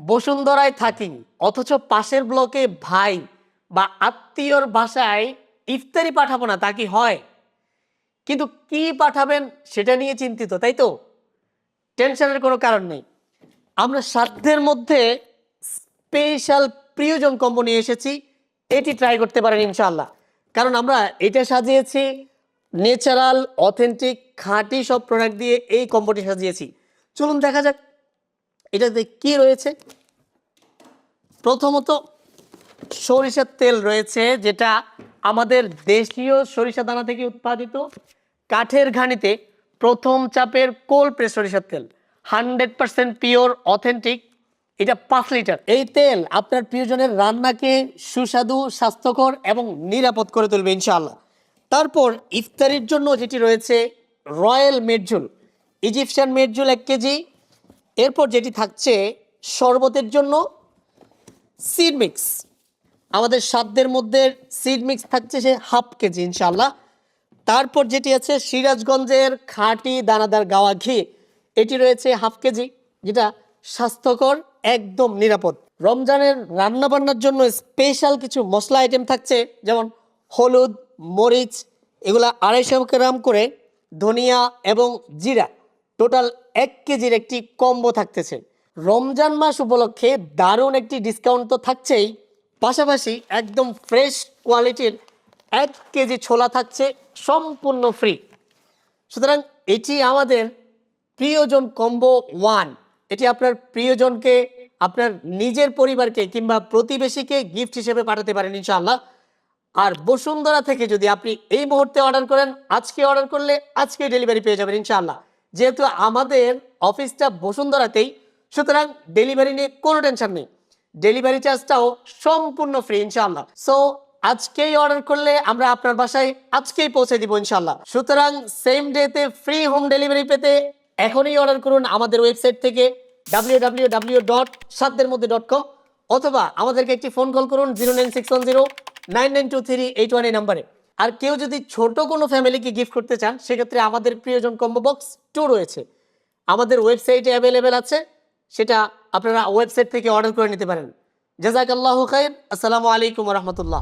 বসুন্ধরায় থাকি অথচ পাশের ব্লকে ভাই বা আত্মীয়র বাসায় ইফতারি পাঠাবো না, তা কি হয়? কিন্তু কি পাঠাবেন সেটা নিয়ে চিন্তিত, তাই তো? টেনশনের কোনো কারণ নেই। আমরা সাধ্যের মধ্যে স্পেশাল প্রিয়জন কম্বো নিয়ে এসেছি। এটি ট্রাই করতে পারেন ইনশাআল্লাহ। কারণ আমরা এটা সাজিয়েছি ন্যাচারাল অথেন্টিক খাঁটি সব প্রোডাক্ট দিয়ে এই কম্বোটি সাজিয়েছি। চলুন দেখা যাক এটাতে কি রয়েছে। প্রথমত সরিষার তেল রয়েছে, যেটা আমাদের দেশীয় সরিষা দানা থেকে উৎপাদিত, কাঠের ঘানিতে প্রথম চাপের কোল্ড প্রেস সরিষার তেল, 100% পিওর অথেন্টিক। এটা 5 লিটার। এই তেল আপনার প্রিয়জনের রান্নাকে সুস্বাদু, স্বাস্থ্যকর এবং নিরাপদ করে তুলবে ইনশাআল্লাহ। তারপর ইফতারির জন্য যেটি রয়েছে রয়্যাল মেডঝুল, ইজিপশিয়ান মেডঝুল 1 কেজি। এরপর যেটি থাকছে শরবতের জন্য সিড মিক্স, আমাদের সাধ্যের মধ্যে সিড মিক্স থাকছে সে 1/2 কেজি ইনশাআল্লাহ। তারপর যেটি আছে সিরাজগঞ্জের খাঁটি দানাদার গাওয়া ঘি, এটি রয়েছে 1/2 কেজি, যেটা স্বাস্থ্যকর, একদম নিরাপদ। রমজানের রান্নাবান্নার জন্য স্পেশাল কিছু মশলা আইটেম থাকছে, যেমন হলুদ, মরিচ, এগুলা 250 গ্রাম করে, ধনিয়া এবং জিরা, টোটাল 1 কেজির একটি কম্বো থাকতেছে। রমজান মাস উপলক্ষে দারুণ একটি ডিসকাউন্ট তো থাকছেই, পাশাপাশি একদম ফ্রেশ কোয়ালিটির 1 কেজি ছোলা থাকছে সম্পূর্ণ ফ্রি। সুতরাং এটি আমাদের প্রিয়জন কম্বো 1। এটি আপনার প্রিয়জনকে, আপনার নিজের পরিবারকে কিংবা প্রতিবেশীকে গিফট হিসেবে পাঠাতে পারেন ইনশাআল্লাহ। আর বসুন্ধরা থেকে যদি আপনি এই মুহূর্তে অর্ডার করেন, আজকে অর্ডার করলে আজকে ডেলিভারি পেয়ে যাবেন ইনশাআল্লাহ। যেহেতু আমাদের অফিসটা বসুন্ধরাতেই, সুতরাং ডেলিভারি নিয়ে কোনো টেনশন নেই। ডেলিভারি চার্জটাও সম্পূর্ণ ফ্রি ইনশাআল্লাহ। সো আজকেই অর্ডার করলে আমরা আপনার বাসায় আজকেই পৌঁছে দিব ইনশাআল্লাহ। সুতরাং সেম ডেতে ফ্রি হোম ডেলিভারি পেতে এখনই অর্ডার করুন আমাদের ওয়েবসাইট থেকে www.saddermodhe.com, অথবা আমাদেরকে একটি ফোন কল করুন 09610992381 এই নাম্বারে। আর কেউ যদি ছোট কোনো ফ্যামিলিকে গিফট করতে চান, সেক্ষেত্রে আমাদের প্রিয়জন কম্বো বক্স 2 রয়েছে, আমাদের ওয়েবসাইটে অ্যাভেলেবেল আছে, সেটা আপনারা ওয়েবসাইট থেকে অর্ডার করে নিতে পারেন। জাযাকাল্লাহু খাইর। আসসালামু আলাইকুম ওয়া রাহমাতুল্লাহ।